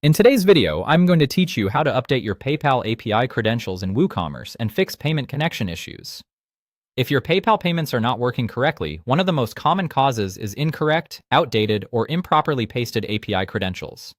In today's video, I'm going to teach you how to update your PayPal API credentials in WooCommerce and fix payment connection issues. If your PayPal payments are not working correctly, one of the most common causes is incorrect, outdated, or improperly pasted API credentials.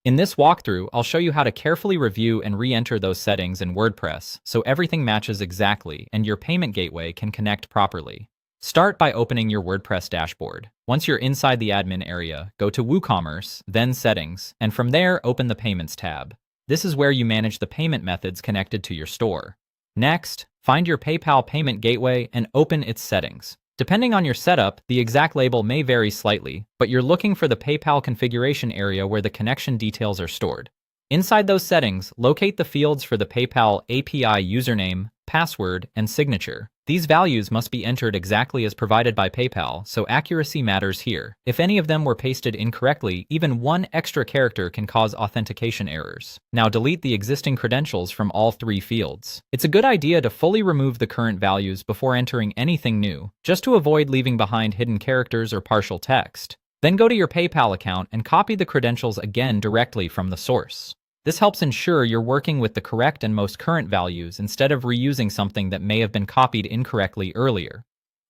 In this walkthrough, I'll show you how to carefully review and re-enter those settings in WordPress so everything matches exactly and your payment gateway can connect properly. Start by opening your WordPress dashboard. Once you're inside the admin area, go to WooCommerce, then Settings, and from there, open the Payments tab. This is where you manage the payment methods connected to your store. Next, find your PayPal payment gateway and open its settings. Depending on your setup, the exact label may vary slightly, but you're looking for the PayPal configuration area where the connection details are stored. Inside those settings, locate the fields for the PayPal API username, password, and signature. These values must be entered exactly as provided by PayPal, so accuracy matters here. If any of them were pasted incorrectly, even one extra character can cause authentication errors. Now delete the existing credentials from all three fields. It's a good idea to fully remove the current values before entering anything new, just to avoid leaving behind hidden characters or partial text. Then go to your PayPal account and copy the credentials again directly from the source. This helps ensure you're working with the correct and most current values instead of reusing something that may have been copied incorrectly earlier.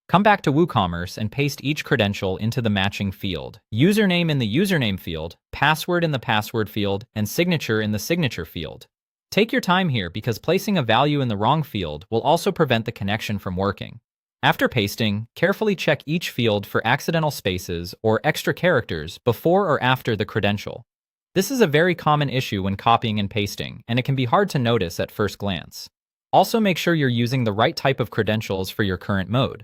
Come back to WooCommerce and paste each credential into the matching field. Username in the username field, password in the password field, and signature in the signature field. Take your time here because placing a value in the wrong field will also prevent the connection from working. After pasting, carefully check each field for accidental spaces or extra characters before or after the credential. This is a very common issue when copying and pasting, and it can be hard to notice at first glance. Also make sure you're using the right type of credentials for your current mode.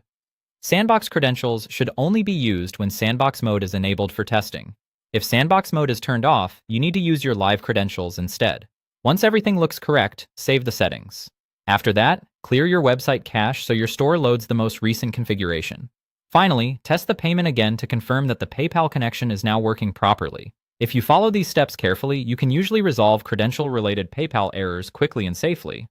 Sandbox credentials should only be used when sandbox mode is enabled for testing. If sandbox mode is turned off, you need to use your live credentials instead. Once everything looks correct, save the settings. After that, clear your website cache so your store loads the most recent configuration. Finally, test the payment again to confirm that the PayPal connection is now working properly. If you follow these steps carefully, you can usually resolve credential-related PayPal errors quickly and safely.